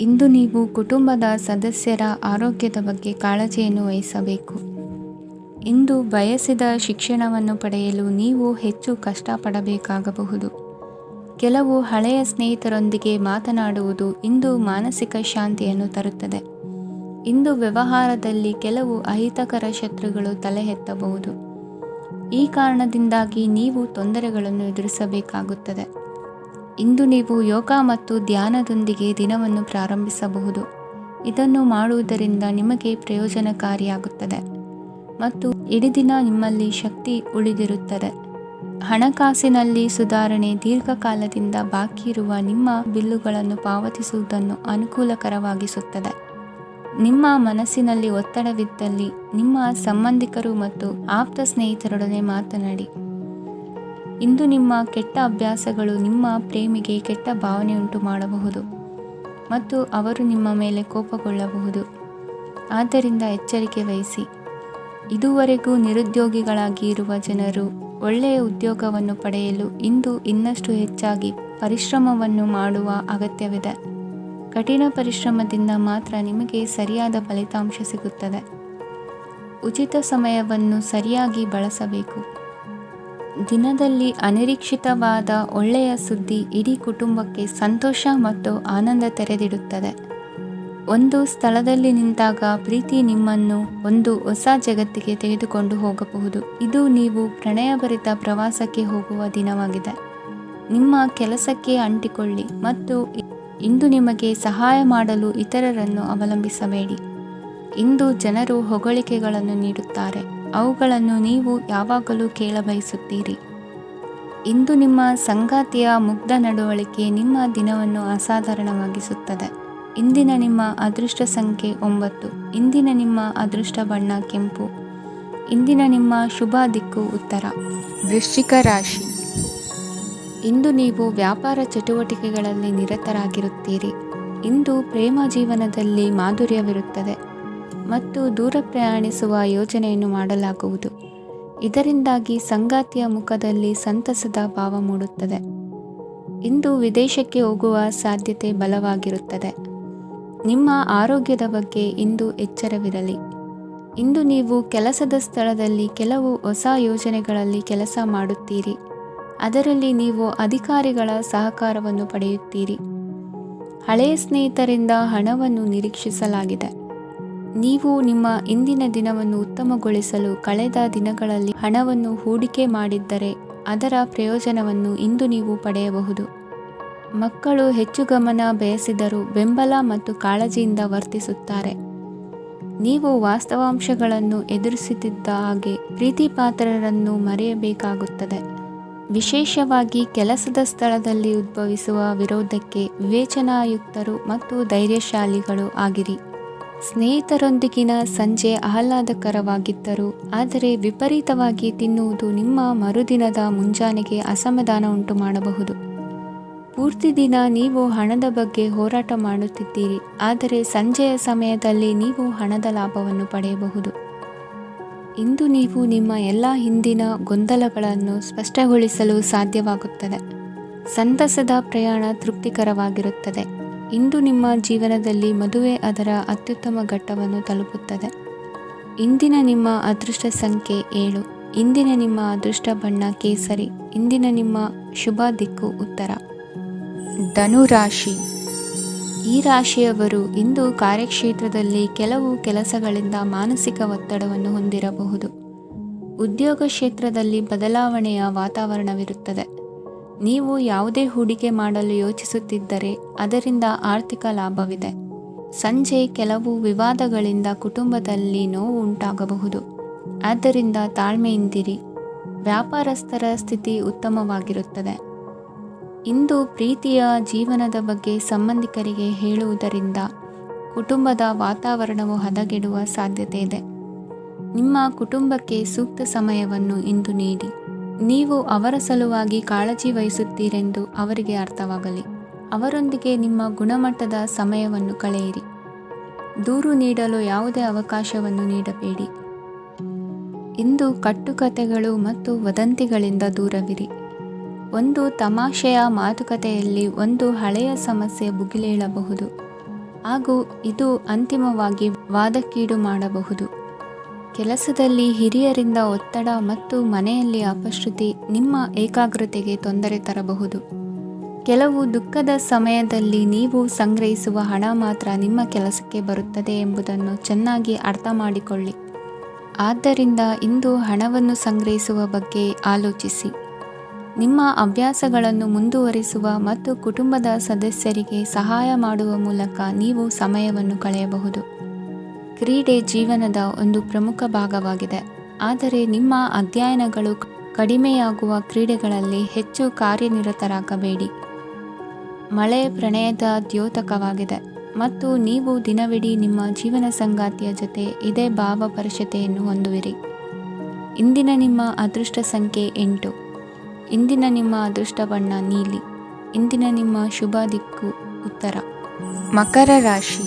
ಇಂದು ನೀವು ಕುಟುಂಬದ ಸದಸ್ಯರ ಆರೋಗ್ಯದ ಬಗ್ಗೆ ಕಾಳಜಿಯನ್ನು ವಹಿಸಬೇಕು. ಇಂದು ಬಯಸಿದ ಶಿಕ್ಷಣವನ್ನು ಪಡೆಯಲು ನೀವು ಹೆಚ್ಚು ಕಷ್ಟಪಡಬೇಕಾಗಬಹುದು. ಕೆಲವು ಹಳೆಯ ಸ್ನೇಹಿತರೊಂದಿಗೆ ಮಾತನಾಡುವುದು ಇಂದು ಮಾನಸಿಕ ಶಾಂತಿಯನ್ನು ತರುತ್ತದೆ. ಇಂದು ವ್ಯವಹಾರದಲ್ಲಿ ಕೆಲವು ಅಹಿತಕರ ಶತ್ರುಗಳು ತಲೆ ಎತ್ತಬಹುದು. ಈ ಕಾರಣದಿಂದಾಗಿ ನೀವು ತೊಂದರೆಗಳನ್ನು ಎದುರಿಸಬೇಕಾಗುತ್ತದೆ. ಇಂದು ನೀವು ಯೋಗ ಮತ್ತು ಧ್ಯಾನದೊಂದಿಗೆ ದಿನವನ್ನು ಪ್ರಾರಂಭಿಸಬಹುದು. ಇದನ್ನು ಮಾಡುವುದರಿಂದ ನಿಮಗೆ ಪ್ರಯೋಜನಕಾರಿಯಾಗುತ್ತದೆ ಮತ್ತು ಇಡೀ ದಿನ ನಿಮ್ಮಲ್ಲಿ ಶಕ್ತಿ ಉಳಿದಿರುತ್ತದೆ. ಹಣಕಾಸಿನಲ್ಲಿ ಸುಧಾರಣೆ. ದೀರ್ಘಕಾಲದಿಂದ ಬಾಕಿ ಇರುವ ನಿಮ್ಮ ಬಿಲ್ಲುಗಳನ್ನು ಪಾವತಿಸುವುದನ್ನು ಅನುಕೂಲಕರವಾಗಿಸುತ್ತದೆ. ನಿಮ್ಮ ಮನಸ್ಸಿನಲ್ಲಿ ಒತ್ತಡವಿದ್ದಲ್ಲಿ ನಿಮ್ಮ ಸಂಬಂಧಿಕರು ಮತ್ತು ಆಪ್ತ ಸ್ನೇಹಿತರೊಡನೆ ಮಾತನಾಡಿ. ಇಂದು ನಿಮ್ಮ ಕೆಟ್ಟ ಅಭ್ಯಾಸಗಳು ನಿಮ್ಮ ಪ್ರೇಮಿಗೆ ಕೆಟ್ಟ ಭಾವನೆಯುಂಟು ಮಾಡಬಹುದು ಮತ್ತು ಅವರು ನಿಮ್ಮ ಮೇಲೆ ಕೋಪಗೊಳ್ಳಬಹುದು. ಆದ್ದರಿಂದ ಎಚ್ಚರಿಕೆ ವಹಿಸಿ. ಇದುವರೆಗೂ ನಿರುದ್ಯೋಗಿಗಳಾಗಿ ಇರುವ ಜನರು ಒಳ್ಳೆಯ ಉದ್ಯೋಗವನ್ನು ಪಡೆಯಲು ಇಂದು ಇನ್ನಷ್ಟು ಹೆಚ್ಚಾಗಿ ಪರಿಶ್ರಮವನ್ನು ಮಾಡುವ ಅಗತ್ಯವಿದೆ. ಕಠಿಣ ಪರಿಶ್ರಮದಿಂದ ಮಾತ್ರ ನಿಮಗೆ ಸರಿಯಾದ ಫಲಿತಾಂಶ ಸಿಗುತ್ತದೆ. ಉಚಿತ ಸಮಯವನ್ನು ಸರಿಯಾಗಿ ಬಳಸಬೇಕು. ದಿನದಲ್ಲಿ ಅನಿರೀಕ್ಷಿತವಾದ ಒಳ್ಳೆಯ ಸುದ್ದಿ ಇಡೀ ಕುಟುಂಬಕ್ಕೆ ಸಂತೋಷ ಮತ್ತು ಆನಂದ ತೆರೆದಿಡುತ್ತದೆ. ಒಂದು ಸ್ಥಳದಲ್ಲಿ ನಿಂತಾಗ ಪ್ರೀತಿ ನಿಮ್ಮನ್ನು ಒಂದು ಹೊಸ ಜಗತ್ತಿಗೆ ತೆಗೆದುಕೊಂಡು ಹೋಗಬಹುದು. ಇದು ನೀವು ಪ್ರಣಯಭರಿತ ಪ್ರವಾಸಕ್ಕೆ ಹೋಗುವ ದಿನವಾಗಿದೆ. ನಿಮ್ಮ ಕೆಲಸಕ್ಕೆ ಅಂಟಿಕೊಳ್ಳಿ ಮತ್ತು ಇಂದು ನಿಮಗೆ ಸಹಾಯ ಮಾಡಲು ಇತರರನ್ನು ಅವಲಂಬಿಸಬೇಡಿ. ಇಂದು ಜನರು ಹೊಗಳಿಕೆಗಳನ್ನು ನೀಡುತ್ತಾರೆ, ಅವುಗಳನ್ನು ನೀವು ಯಾವಾಗಲೂ ಕೇಳಬಯಸುತ್ತೀರಿ. ಇಂದು ನಿಮ್ಮ ಸಂಗಾತಿಯ ಮುಗ್ಧ ನಡವಳಿಕೆ ನಿಮ್ಮ ದಿನವನ್ನು ಅಸಾಧಾರಣವಾಗಿಸುತ್ತದೆ. ಇಂದಿನ ನಿಮ್ಮ ಅದೃಷ್ಟ ಸಂಖ್ಯೆ 9. ಇಂದಿನ ನಿಮ್ಮ ಅದೃಷ್ಟ ಬಣ್ಣ ಕೆಂಪು. ಇಂದಿನ ನಿಮ್ಮ ಶುಭ ದಿಕ್ಕು ಉತ್ತರ. ವೃಶ್ಚಿಕ ರಾಶಿ. ಇಂದು ನೀವು ವ್ಯಾಪಾರ ಚಟುವಟಿಕೆಗಳಲ್ಲಿ ನಿರತರಾಗಿರುತ್ತೀರಿ. ಇಂದು ಪ್ರೇಮ ಜೀವನದಲ್ಲಿ ಮಾಧುರ್ಯವಿರುತ್ತದೆ ಮತ್ತು ದೂರ ಪ್ರಯಾಣಿಸುವ ಯೋಜನೆಯನ್ನು ಮಾಡಲಾಗುವುದು. ಇದರಿಂದಾಗಿ ಸಂಗಾತಿಯ ಮುಖದಲ್ಲಿ ಸಂತಸದ ಭಾವ ಮೂಡುತ್ತದೆ. ಇಂದು ವಿದೇಶಕ್ಕೆ ಹೋಗುವ ಸಾಧ್ಯತೆ ಬಲವಾಗಿರುತ್ತದೆ. ನಿಮ್ಮ ಆರೋಗ್ಯದ ಬಗ್ಗೆ ಇಂದು ಎಚ್ಚರವಿರಲಿ. ಇಂದು ನೀವು ಕೆಲಸದ ಸ್ಥಳದಲ್ಲಿ ಕೆಲವು ಹೊಸ ಯೋಜನೆಗಳಲ್ಲಿ ಕೆಲಸ ಮಾಡುತ್ತೀರಿ. ಅದರಲ್ಲಿ ನೀವು ಅಧಿಕಾರಿಗಳ ಸಹಕಾರವನ್ನು ಪಡೆಯುತ್ತೀರಿ. ಹಳೆಯ ಸ್ನೇಹಿತರಿಂದ ಹಣವನ್ನು ನಿರೀಕ್ಷಿಸಲಾಗಿದೆ. ನೀವು ನಿಮ್ಮ ಇಂದಿನ ದಿನವನ್ನು ಉತ್ತಮಗೊಳಿಸಲು ಕಳೆದ ದಿನಗಳಲ್ಲಿ ಹಣವನ್ನು ಹೂಡಿಕೆ ಮಾಡಿದ್ದರೆ ಅದರ ಪ್ರಯೋಜನವನ್ನು ಇಂದು ನೀವು ಪಡೆಯಬಹುದು. ಮಕ್ಕಳು ಹೆಚ್ಚು ಗಮನ ಬಯಸಿದರೂ ಬೆಂಬಲ ಮತ್ತು ಕಾಳಜಿಯಿಂದ ವರ್ತಿಸುತ್ತಾರೆ. ನೀವು ವಾಸ್ತವಾಂಶಗಳನ್ನು ಎದುರಿಸುತ್ತಿದ್ದ ಹಾಗೆ ಪ್ರೀತಿಪಾತ್ರರನ್ನು ಮರೆಯಬೇಕಾಗುತ್ತದೆ. ವಿಶೇಷವಾಗಿ ಕೆಲಸದ ಸ್ಥಳದಲ್ಲಿ ಉದ್ಭವಿಸುವ ವಿರೋಧಕ್ಕೆ ವಿವೇಚನಾಯುಕ್ತರು ಮತ್ತು ಧೈರ್ಯಶಾಲಿಗಳು ಆಗಿರಿ. ಸ್ನೇಹಿತರೊಂದಿಗಿನ ಸಂಜೆ ಆಹ್ಲಾದಕರವಾಗಿದ್ದರೂ ಆದರೆ ವಿಪರೀತವಾಗಿ ತಿನ್ನುವುದು ನಿಮ್ಮ ಮರುದಿನದ ಮುಂಜಾನೆಗೆ ಅಸಮಾಧಾನ ಉಂಟು ಮಾಡಬಹುದು. ಪೂರ್ತಿ ದಿನ ನೀವು ಹಣದ ಬಗ್ಗೆ ಹೋರಾಟ ಮಾಡುತ್ತಿದ್ದೀರಿ, ಆದರೆ ಸಂಜೆಯ ಸಮಯದಲ್ಲಿ ನೀವು ಹಣದ ಲಾಭವನ್ನು ಪಡೆಯಬಹುದು. ಇಂದು ನೀವು ನಿಮ್ಮ ಎಲ್ಲ ಹಿಂದಿನ ಗೊಂದಲಗಳನ್ನು ಸ್ಪಷ್ಟಗೊಳಿಸಲು ಸಾಧ್ಯವಾಗುತ್ತದೆ. ಸಂತಸದ ಪ್ರಯಾಣ ತೃಪ್ತಿಕರವಾಗಿರುತ್ತದೆ. ಇಂದು ನಿಮ್ಮ ಜೀವನದಲ್ಲಿ ಮದುವೆ ಅದರ ಅತ್ಯುತ್ತಮ ಘಟ್ಟವನ್ನು ತಲುಪುತ್ತದೆ. ಇಂದಿನ ನಿಮ್ಮ ಅದೃಷ್ಟ ಸಂಖ್ಯೆ 7. ಇಂದಿನ ನಿಮ್ಮ ಅದೃಷ್ಟ ಬಣ್ಣ ಕೇಸರಿ. ಇಂದಿನ ನಿಮ್ಮ ಶುಭ ದಿಕ್ಕು ಉತ್ತರ. ಧನುರಾಶಿ. ಈ ರಾಶಿಯವರು ಇಂದು ಕಾರ್ಯಕ್ಷೇತ್ರದಲ್ಲಿ ಕೆಲವು ಕೆಲಸಗಳಿಂದ ಮಾನಸಿಕ ಒತ್ತಡವನ್ನು ಹೊಂದಿರಬಹುದು. ಉದ್ಯೋಗ ಕ್ಷೇತ್ರದಲ್ಲಿ ಬದಲಾವಣೆಯ ವಾತಾವರಣವಿರುತ್ತದೆ. ನೀವು ಯಾವುದೇ ಹೂಡಿಕೆ ಮಾಡಲು ಯೋಚಿಸುತ್ತಿದ್ದರೆ ಅದರಿಂದ ಆರ್ಥಿಕ ಲಾಭವಿದೆ. ಸಂಜೆ ಕೆಲವು ವಿವಾದಗಳಿಂದ ಕುಟುಂಬದಲ್ಲಿ ನೋವು ಉಂಟಾಗಬಹುದು. ಆದ್ದರಿಂದ ತಾಳ್ಮೆಯಿಂದಿರಿ. ವ್ಯಾಪಾರಸ್ಥರ ಸ್ಥಿತಿ ಉತ್ತಮವಾಗಿರುತ್ತದೆ. ಇಂದು ಪ್ರೀತಿಯ ಜೀವನದ ಬಗ್ಗೆ ಸಂಬಂಧಿಕರಿಗೆ ಹೇಳುವುದರಿಂದ ಕುಟುಂಬದ ವಾತಾವರಣವು ಹದಗೆಡುವ ಸಾಧ್ಯತೆ ಇದೆ. ನಿಮ್ಮ ಕುಟುಂಬಕ್ಕೆ ಸೂಕ್ತ ಸಮಯವನ್ನು ಇಂದು ನೀಡಿ. ನೀವು ಅವರ ಸಲುವಾಗಿ ಕಾಳಜಿ ವಹಿಸುತ್ತೀರೆಂದು ಅವರಿಗೆ ಅರ್ಥವಾಗಲಿ. ಅವರೊಂದಿಗೆ ನಿಮ್ಮ ಗುಣಮಟ್ಟದ ಸಮಯವನ್ನು ಕಳೆಯಿರಿ. ದೂರು ನೀಡಲು ಯಾವುದೇ ಅವಕಾಶವನ್ನು ನೀಡಬೇಡಿ. ಇಂದು ಕಟ್ಟುಕತೆಗಳು ಮತ್ತು ವದಂತಿಗಳಿಂದ ದೂರವಿರಿ. ಒಂದು ತಮಾಷೆಯ ಮಾತುಕತೆಯಲ್ಲಿ ಒಂದು ಹಳೆಯ ಸಮಸ್ಯೆ ಭುಗಿಲೇಳಬಹುದು ಹಾಗೂ ಇದು ಅಂತಿಮವಾಗಿ ವಾದಕ್ಕೀಡು ಮಾಡಬಹುದು. ಕೆಲಸದಲ್ಲಿ ಹಿರಿಯರಿಂದ ಒತ್ತಡ ಮತ್ತು ಮನೆಯಲ್ಲಿ ಅಪಶ್ರುತಿ ನಿಮ್ಮ ಏಕಾಗ್ರತೆಗೆ ತೊಂದರೆ ತರಬಹುದು. ಕೆಲವು ದುಃಖದ ಸಮಯದಲ್ಲಿ ನೀವು ಸಂಗ್ರಹಿಸುವ ಹಣ ಮಾತ್ರ ನಿಮ್ಮ ಕೆಲಸಕ್ಕೆ ಬರುತ್ತದೆ ಎಂಬುದನ್ನು ಚೆನ್ನಾಗಿ ಅರ್ಥ ಮಾಡಿಕೊಳ್ಳಿ. ಆದ್ದರಿಂದ ಇಂದು ಹಣವನ್ನು ಸಂಗ್ರಹಿಸುವ ಬಗ್ಗೆ ಆಲೋಚಿಸಿ. ನಿಮ್ಮ ಅಭ್ಯಾಸಗಳನ್ನು ಮುಂದುವರಿಸುವ ಮತ್ತು ಕುಟುಂಬದ ಸದಸ್ಯರಿಗೆ ಸಹಾಯ ಮಾಡುವ ಮೂಲಕ ನೀವು ಸಮಯವನ್ನು ಕಳೆಯಬಹುದು. ಕ್ರೀಡೆ ಜೀವನದ ಒಂದು ಪ್ರಮುಖ ಭಾಗವಾಗಿದೆ, ಆದರೆ ನಿಮ್ಮ ಅಧ್ಯಯನಗಳು ಕಡಿಮೆಯಾಗುವ ಕ್ರೀಡೆಗಳಲ್ಲಿ ಹೆಚ್ಚು ಕಾರ್ಯನಿರತರಾಗಬೇಡಿ. ಮಳೆ ಪ್ರಣಯದ ದ್ಯೋತಕವಾಗಿದೆ ಮತ್ತು ನೀವು ದಿನವಿಡೀ ನಿಮ್ಮ ಜೀವನ ಸಂಗಾತಿಯ ಜೊತೆ ಇದೇ ಭಾವಪರಶತೆಯನ್ನು ಹೊಂದುವಿರಿ. ಇಂದಿನ ನಿಮ್ಮ ಅದೃಷ್ಟ ಸಂಖ್ಯೆ 8. ಇಂದಿನ ನಿಮ್ಮ ಅದೃಷ್ಟ ಬಣ್ಣ ನೀಲಿ. ಇಂದಿನ ನಿಮ್ಮ ಶುಭ ದಿಕ್ಕು ಉತ್ತರ. ಮಕರ ರಾಶಿ.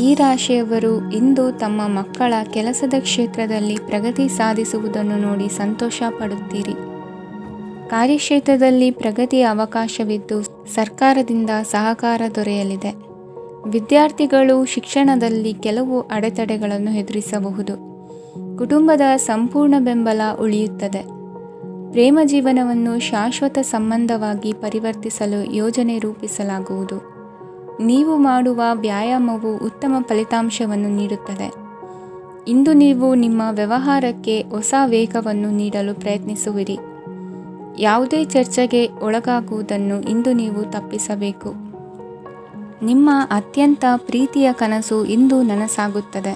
ಈ ರಾಶಿಯವರು ಇಂದು ತಮ್ಮ ಮಕ್ಕಳ ಕೆಲಸದ ಕ್ಷೇತ್ರದಲ್ಲಿ ಪ್ರಗತಿ ಸಾಧಿಸುವುದನ್ನು ನೋಡಿ ಸಂತೋಷ ಪಡುತ್ತೀರಿ. ಕಾರ್ಯಕ್ಷೇತ್ರದಲ್ಲಿ ಪ್ರಗತಿಯ ಅವಕಾಶವಿದ್ದು ಸರ್ಕಾರದಿಂದ ಸಹಕಾರ ದೊರೆಯಲಿದೆ. ವಿದ್ಯಾರ್ಥಿಗಳು ಶಿಕ್ಷಣದಲ್ಲಿ ಕೆಲವು ಅಡೆತಡೆಗಳನ್ನು ಎದುರಿಸಬಹುದು. ಕುಟುಂಬದ ಸಂಪೂರ್ಣ ಬೆಂಬಲ ಉಳಿಯುತ್ತದೆ. ಪ್ರೇಮ ಜೀವನವನ್ನು ಶಾಶ್ವತ ಸಂಬಂಧವಾಗಿ ಪರಿವರ್ತಿಸಲು ಯೋಜನೆ ರೂಪಿಸಲಾಗುವುದು. ನೀವು ಮಾಡುವ ವ್ಯಾಯಾಮವು ಉತ್ತಮ ಫಲಿತಾಂಶವನ್ನು ನೀಡುತ್ತದೆ. ಇಂದು ನೀವು ನಿಮ್ಮ ವ್ಯವಹಾರಕ್ಕೆ ಹೊಸ ವೇಗವನ್ನು ನೀಡಲು ಪ್ರಯತ್ನಿಸುವಿರಿ. ಯಾವುದೇ ಚರ್ಚೆಗೆ ಒಳಗಾಗುವುದನ್ನು ಇಂದು ನೀವು ತಪ್ಪಿಸಬೇಕು. ನಿಮ್ಮ ಅತ್ಯಂತ ಪ್ರೀತಿಯ ಕನಸು ಇಂದು ನನಸಾಗುತ್ತದೆ.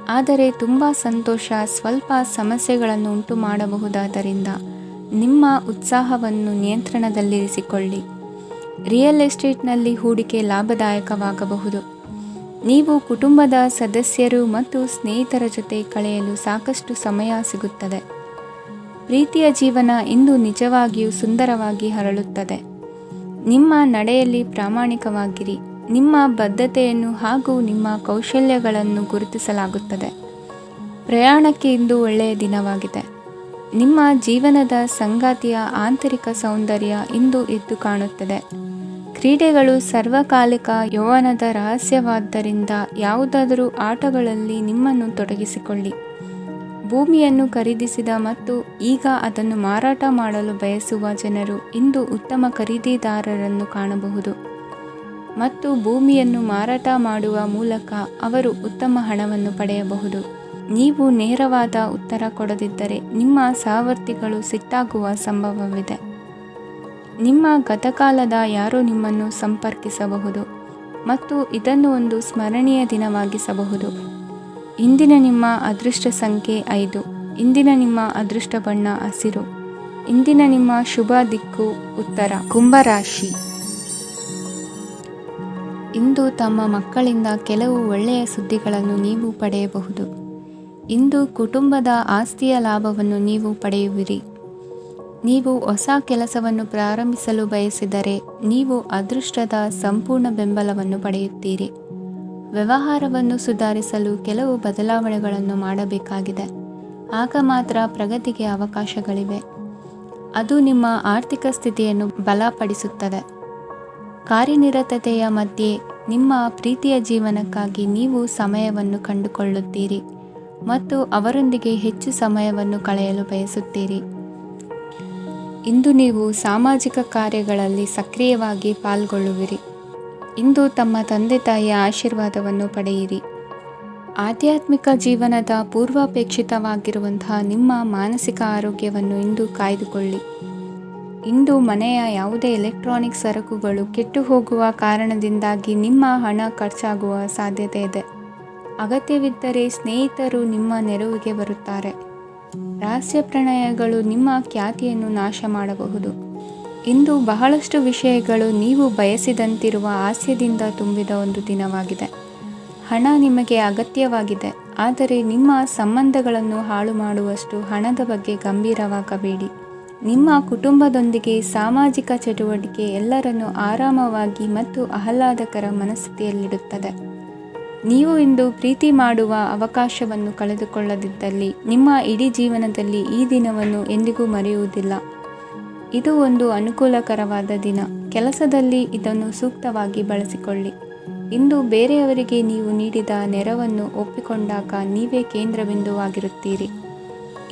ಆದರೆ ತುಂಬ ಸಂತೋಷ ಸ್ವಲ್ಪ ಸಮಸ್ಯೆಗಳನ್ನು ಉಂಟು ಮಾಡಬಹುದಾದ್ದರಿಂದ ನಿಮ್ಮ ಉತ್ಸಾಹವನ್ನು ನಿಯಂತ್ರಣದಲ್ಲಿರಿಸಿಕೊಳ್ಳಿ. ರಿಯಲ್ ಎಸ್ಟೇಟ್ನಲ್ಲಿ ಹೂಡಿಕೆ ಲಾಭದಾಯಕವಾಗಬಹುದು. ನೀವು ಕುಟುಂಬದ ಸದಸ್ಯರು ಮತ್ತು ಸ್ನೇಹಿತರ ಜೊತೆ ಕಳೆಯಲು ಸಾಕಷ್ಟು ಸಮಯ ಸಿಗುತ್ತದೆ. ಪ್ರೀತಿಯ ಜೀವನ ಇಂದು ನಿಜವಾಗಿಯೂ ಸುಂದರವಾಗಿ ಹರಳುತ್ತದೆ. ನಿಮ್ಮ ನಡೆಯಲ್ಲಿ ಪ್ರಾಮಾಣಿಕವಾಗಿರಿ. ನಿಮ್ಮ ಬದ್ಧತೆಯನ್ನು ಹಾಗೂ ನಿಮ್ಮ ಕೌಶಲ್ಯಗಳನ್ನು ಗುರುತಿಸಲಾಗುತ್ತದೆ. ಪ್ರಯಾಣಕ್ಕೆ ಇಂದು ಒಳ್ಳೆಯ ದಿನವಾಗಿದೆ. ನಿಮ್ಮ ಜೀವನದ ಸಂಗಾತಿಯ ಆಂತರಿಕ ಸೌಂದರ್ಯ ಇಂದು ಎದ್ದು ಕಾಣುತ್ತದೆ. ಕ್ರೀಡೆಗಳು ಸರ್ವಕಾಲಿಕ ಯೌವನದ ರಹಸ್ಯವಾದ್ದರಿಂದ ಯಾವುದಾದರೂ ಆಟಗಳಲ್ಲಿ ನಿಮ್ಮನ್ನು ತೊಡಗಿಸಿಕೊಳ್ಳಿ. ಭೂಮಿಯನ್ನು ಖರೀದಿಸಿದ ಮತ್ತು ಈಗ ಅದನ್ನು ಮಾರಾಟ ಮಾಡಲು ಬಯಸುವ ಜನರು ಇಂದು ಉತ್ತಮ ಖರೀದಿದಾರರನ್ನು ಕಾಣಬಹುದು ಮತ್ತು ಭೂಮಿಯನ್ನು ಮಾರಾಟ ಮಾಡುವ ಮೂಲಕ ಅವರು ಉತ್ತಮ ಹಣವನ್ನು ಪಡೆಯಬಹುದು. ನೀವು ನೇರವಾದ ಉತ್ತರ ಕೊಡದಿದ್ದರೆ ನಿಮ್ಮ ಸಹವರ್ತಿಗಳು ಸಿಟ್ಟಾಗುವ ಸಂಭವವಿದೆ. ನಿಮ್ಮ ಗತಕಾಲದ ಯಾರೋ ನಿಮ್ಮನ್ನು ಸಂಪರ್ಕಿಸಬಹುದು ಮತ್ತು ಇದನ್ನು ಒಂದು ಸ್ಮರಣೀಯ ದಿನವಾಗಿಸಬಹುದು. ಇಂದಿನ ನಿಮ್ಮ ಅದೃಷ್ಟ ಸಂಖ್ಯೆ 5. ಇಂದಿನ ನಿಮ್ಮ ಅದೃಷ್ಟ ಬಣ್ಣ ಹಸಿರು. ಇಂದಿನ ನಿಮ್ಮ ಶುಭ ದಿಕ್ಕು ಉತ್ತರ. ಕುಂಭರಾಶಿ ಇಂದು ತಮ್ಮ ಮಕ್ಕಳಿಂದ ಕೆಲವು ಒಳ್ಳೆಯ ಸುದ್ದಿಗಳನ್ನು ನೀವು ಪಡೆಯಬಹುದು. ಇಂದು ಕುಟುಂಬದ ಆಸ್ತಿಯ ಲಾಭವನ್ನು ನೀವು ಪಡೆಯುವಿರಿ. ನೀವು ಹೊಸ ಕೆಲಸವನ್ನು ಪ್ರಾರಂಭಿಸಲು ಬಯಸಿದರೆ ನೀವು ಅದೃಷ್ಟದ ಸಂಪೂರ್ಣ ಬೆಂಬಲವನ್ನು ಪಡೆಯುತ್ತೀರಿ. ವ್ಯವಹಾರವನ್ನು ಸುಧಾರಿಸಲು ಕೆಲವು ಬದಲಾವಣೆಗಳನ್ನು ಮಾಡಬೇಕಾಗಿದೆ. ಆಗ ಮಾತ್ರ ಪ್ರಗತಿಗೆ ಅವಕಾಶಗಳಿವೆ. ಅದು ನಿಮ್ಮ ಆರ್ಥಿಕ ಸ್ಥಿತಿಯನ್ನು ಬಲಪಡಿಸುತ್ತದೆ. ಕಾರ್ಯನಿರತತೆಯ ಮಧ್ಯೆ ನಿಮ್ಮ ಪ್ರೀತಿಯ ಜೀವನಕ್ಕಾಗಿ ನೀವು ಸಮಯವನ್ನು ಕಂಡುಕೊಳ್ಳುತ್ತೀರಿ ಮತ್ತು ಅವರೊಂದಿಗೆ ಹೆಚ್ಚು ಸಮಯವನ್ನು ಕಳೆಯಲು ಬಯಸುತ್ತೀರಿ. ಇಂದು ನೀವು ಸಾಮಾಜಿಕ ಕಾರ್ಯಗಳಲ್ಲಿ ಸಕ್ರಿಯವಾಗಿ ಪಾಲ್ಗೊಳ್ಳುವಿರಿ. ಇಂದು ತಮ್ಮ ತಂದೆ ತಾಯಿಯ ಆಶೀರ್ವಾದವನ್ನು ಪಡೆಯಿರಿ. ಆಧ್ಯಾತ್ಮಿಕ ಜೀವನದ ಪೂರ್ವಾಪೇಕ್ಷಿತವಾಗಿರುವಂತಹ ನಿಮ್ಮ ಮಾನಸಿಕ ಆರೋಗ್ಯವನ್ನು ಇಂದು ಕಾಯ್ದುಕೊಳ್ಳಿ. ಇಂದು ಮನೆಯ ಯಾವುದೇ ಎಲೆಕ್ಟ್ರಾನಿಕ್ ಸರಕುಗಳು ಕೆಟ್ಟು ಹೋಗುವ ಕಾರಣದಿಂದಾಗಿ ನಿಮ್ಮ ಹಣ ಖರ್ಚಾಗುವ ಸಾಧ್ಯತೆ ಇದೆ. ಅಗತ್ಯವಿದ್ದರೆ ಸ್ನೇಹಿತರು ನಿಮ್ಮ ನೆರವಿಗೆ ಬರುತ್ತಾರೆ. ರಹಸ್ಯ ಪ್ರಣಯಗಳು ನಿಮ್ಮ ಖ್ಯಾತಿಯನ್ನು ನಾಶ ಮಾಡಬಹುದು. ಇಂದು ಬಹಳಷ್ಟು ವಿಷಯಗಳು ನೀವು ಬಯಸಿದಂತಿರುವ ಹಾಸ್ಯದಿಂದ ತುಂಬಿದ ಒಂದು ದಿನವಾಗಿದೆ. ಹಣ ನಿಮಗೆ ಅಗತ್ಯವಾಗಿದೆ, ಆದರೆ ನಿಮ್ಮ ಸಂಬಂಧಗಳನ್ನು ಹಾಳು ಮಾಡುವಷ್ಟು ಹಣದ ಬಗ್ಗೆ ಗಂಭೀರವಾಗಬೇಡಿ. ನಿಮ್ಮ ಕುಟುಂಬದೊಂದಿಗೆ ಸಾಮಾಜಿಕ ಚಟುವಟಿಕೆ ಎಲ್ಲರನ್ನೂ ಆರಾಮವಾಗಿ ಮತ್ತು ಆಹ್ಲಾದಕರ ಮನಸ್ಥಿತಿಯಲ್ಲಿಡುತ್ತದೆ. ನೀವು ಇಂದು ಪ್ರೀತಿ ಮಾಡುವ ಅವಕಾಶವನ್ನು ಕಳೆದುಕೊಳ್ಳದಿದ್ದಲ್ಲಿ ನಿಮ್ಮ ಇಡೀ ಜೀವನದಲ್ಲಿ ಈ ದಿನವನ್ನು ಎಂದಿಗೂ ಮರೆಯುವುದಿಲ್ಲ. ಇದು ಒಂದು ಅನುಕೂಲಕರವಾದ ದಿನ. ಕೆಲಸದಲ್ಲಿ ಇದನ್ನು ಸೂಕ್ತವಾಗಿ ಬಳಸಿಕೊಳ್ಳಿ. ಇಂದು ಬೇರೆಯವರಿಗೆ ನೀವು ನೀಡಿದ ನೆರವನ್ನು ಒಪ್ಪಿಕೊಂಡಾಗ ನೀವೇ ಕೇಂದ್ರಬಿಂದುವಾಗಿರುತ್ತೀರಿ.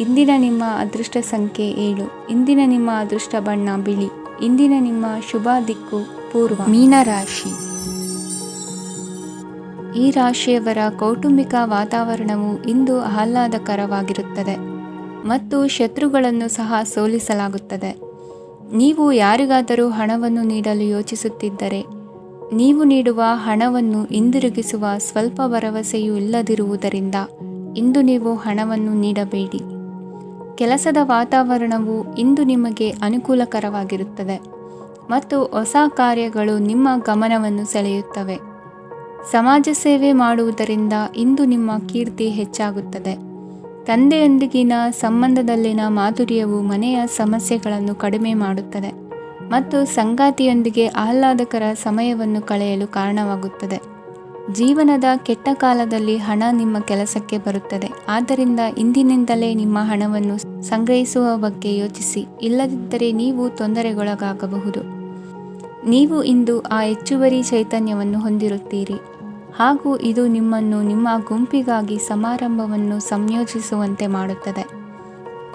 ಇಂದಿನ ನಿಮ್ಮ ಅದೃಷ್ಟ ಸಂಖ್ಯೆ 7. ಇಂದಿನ ನಿಮ್ಮ ಅದೃಷ್ಟ ಬಣ್ಣ ಬಿಳಿ. ಇಂದಿನ ನಿಮ್ಮ ಶುಭ ದಿಕ್ಕು ಪೂರ್ವ. ಮೀನರಾಶಿ ಈ ರಾಶಿಯವರ ಕೌಟುಂಬಿಕ ವಾತಾವರಣವು ಇಂದು ಆಹ್ಲಾದಕರವಾಗಿರುತ್ತದೆ ಮತ್ತು ಶತ್ರುಗಳನ್ನು ಸಹ ಸೋಲಿಸಲಾಗುತ್ತದೆ. ನೀವು ಯಾರಿಗಾದರೂ ಹಣವನ್ನು ನೀಡಲು ಯೋಚಿಸುತ್ತಿದ್ದರೆ ನೀವು ನೀಡುವ ಹಣವನ್ನು ಹಿಂದಿರುಗಿಸುವ ಸ್ವಲ್ಪ ಭರವಸೆಯೂ ಇಲ್ಲದಿರುವುದರಿಂದ ಇಂದು ನೀವು ಹಣವನ್ನು ನೀಡಬೇಡಿ. ಕೆಲಸದ ವಾತಾವರಣವು ಇಂದು ನಿಮಗೆ ಅನುಕೂಲಕರವಾಗಿರುತ್ತದೆ ಮತ್ತು ಹೊಸ ಕಾರ್ಯಗಳು ನಿಮ್ಮ ಗಮನವನ್ನು ಸೆಳೆಯುತ್ತವೆ. ಸಮಾಜ ಸೇವೆ ಮಾಡುವುದರಿಂದ ಇಂದು ನಿಮ್ಮ ಕೀರ್ತಿ ಹೆಚ್ಚಾಗುತ್ತದೆ. ತಂದೆಯೊಂದಿಗಿನ ಸಂಬಂಧದಲ್ಲಿನ ಮಾಧುರ್ಯವು ಮನೆಯ ಸಮಸ್ಯೆಗಳನ್ನು ಕಡಿಮೆ ಮಾಡುತ್ತದೆ ಮತ್ತು ಸಂಗಾತಿಯೊಂದಿಗೆ ಆಹ್ಲಾದಕರ ಸಮಯವನ್ನು ಕಳೆಯಲು ಕಾರಣವಾಗುತ್ತದೆ. ಜೀವನದ ಕೆಟ್ಟ ಕಾಲದಲ್ಲಿ ಹಣ ನಿಮ್ಮ ಕೆಲಸಕ್ಕೆ ಬರುತ್ತದೆ. ಆದ್ದರಿಂದ ಇಂದಿನಿಂದಲೇ ನಿಮ್ಮ ಹಣವನ್ನು ಸಂಗ್ರಹಿಸುವ ಬಗ್ಗೆ ಯೋಚಿಸಿ, ಇಲ್ಲದಿದ್ದರೆ ನೀವು ತೊಂದರೆಗೊಳಗಾಗಬಹುದು. ನೀವು ಇಂದು ಆ ಹೆಚ್ಚುವರಿ ಚೈತನ್ಯವನ್ನು ಹೊಂದಿರುತ್ತೀರಿ ಹಾಗೂ ಇದು ನಿಮ್ಮನ್ನು ನಿಮ್ಮ ಗುಂಪಿಗಾಗಿ ಸಮಾರಂಭವನ್ನು ಸಂಯೋಜಿಸುವಂತೆ ಮಾಡುತ್ತದೆ.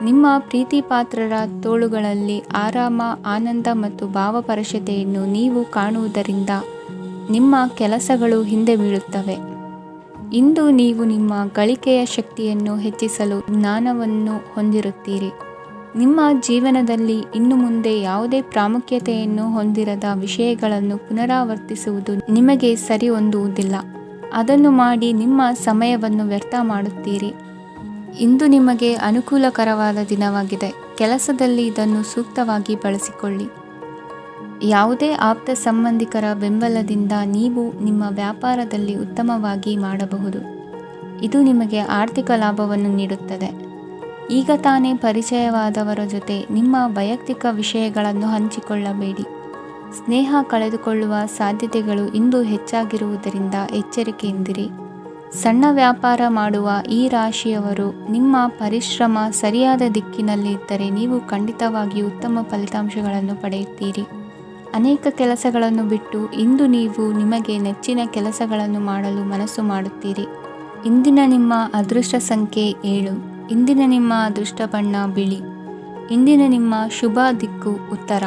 ನಿಮ್ಮ ಪ್ರೀತಿಪಾತ್ರರ ತೋಳುಗಳಲ್ಲಿ ಆರಾಮ, ಆನಂದ ಮತ್ತು ಭಾವಪರಶತೆಯನ್ನು ನೀವು ಕಾಣುವುದರಿಂದ ನಿಮ್ಮ ಕೆಲಸಗಳು ಹಿಂದೆ ಬೀಳುತ್ತವೆ. ಇಂದು ನೀವು ನಿಮ್ಮ ಗಳಿಕೆಯ ಶಕ್ತಿಯನ್ನು ಹೆಚ್ಚಿಸಲು ಜ್ಞಾನವನ್ನು ಹೊಂದಿರುತ್ತೀರಿ. ನಿಮ್ಮ ಜೀವನದಲ್ಲಿ ಇನ್ನು ಮುಂದೆ ಯಾವುದೇ ಪ್ರಾಮುಖ್ಯತೆಯನ್ನು ಹೊಂದಿರದ ವಿಷಯಗಳನ್ನು ಪುನರಾವರ್ತಿಸುವುದು ನಿಮಗೆ ಸರಿ ಹೊಂದುವುದಿಲ್ಲ. ಅದನ್ನು ಮಾಡಿ ನಿಮ್ಮ ಸಮಯವನ್ನು ವ್ಯರ್ಥ ಮಾಡುತ್ತೀರಿ. ಇಂದು ನಿಮಗೆ ಅನುಕೂಲಕರವಾದ ದಿನವಾಗಿದೆ. ಕೆಲಸದಲ್ಲಿ ಇದನ್ನು ಸೂಕ್ತವಾಗಿ ಬಳಸಿಕೊಳ್ಳಿ. ಯಾವುದೇ ಆಪ್ತ ಸಂಬಂಧಿಕರ ಬೆಂಬಲದಿಂದ ನೀವು ನಿಮ್ಮ ವ್ಯಾಪಾರದಲ್ಲಿ ಉತ್ತಮವಾಗಿ ಮಾಡಬಹುದು. ಇದು ನಿಮಗೆ ಆರ್ಥಿಕ ಲಾಭವನ್ನು ನೀಡುತ್ತದೆ. ಈಗ ತಾನೇ ಪರಿಚಯವಾದವರ ಜೊತೆ ನಿಮ್ಮ ವೈಯಕ್ತಿಕ ವಿಷಯಗಳನ್ನು ಹಂಚಿಕೊಳ್ಳಬೇಡಿ. ಸ್ನೇಹ ಕಳೆದುಕೊಳ್ಳುವ ಸಾಧ್ಯತೆಗಳು ಇಂದು ಹೆಚ್ಚಾಗಿರುವುದರಿಂದ ಎಚ್ಚರಿಕೆಯಿಂದಿರಿ. ಸಣ್ಣ ವ್ಯಾಪಾರ ಮಾಡುವ ಈ ರಾಶಿಯವರು ನಿಮ್ಮ ಪರಿಶ್ರಮ ಸರಿಯಾದ ದಿಕ್ಕಿನಲ್ಲಿ ಇದ್ದರೆ ನೀವು ಖಂಡಿತವಾಗಿಯೂ ಉತ್ತಮ ಫಲಿತಾಂಶಗಳನ್ನು ಪಡೆಯುತ್ತೀರಿ. ಅನೇಕ ಕೆಲಸಗಳನ್ನು ಬಿಟ್ಟು ಇಂದು ನೀವು ನಿಮಗೆ ನೆಚ್ಚಿನ ಕೆಲಸಗಳನ್ನು ಮಾಡಲು ಮನಸ್ಸು ಮಾಡುತ್ತೀರಿ. ಇಂದಿನ ನಿಮ್ಮ ಅದೃಷ್ಟ ಸಂಖ್ಯೆ 7. ಇಂದಿನ ನಿಮ್ಮ ಅದೃಷ್ಟ ಬಣ್ಣ ಬಿಳಿ. ಇಂದಿನ ನಿಮ್ಮ ಶುಭ ದಿಕ್ಕು ಉತ್ತರ.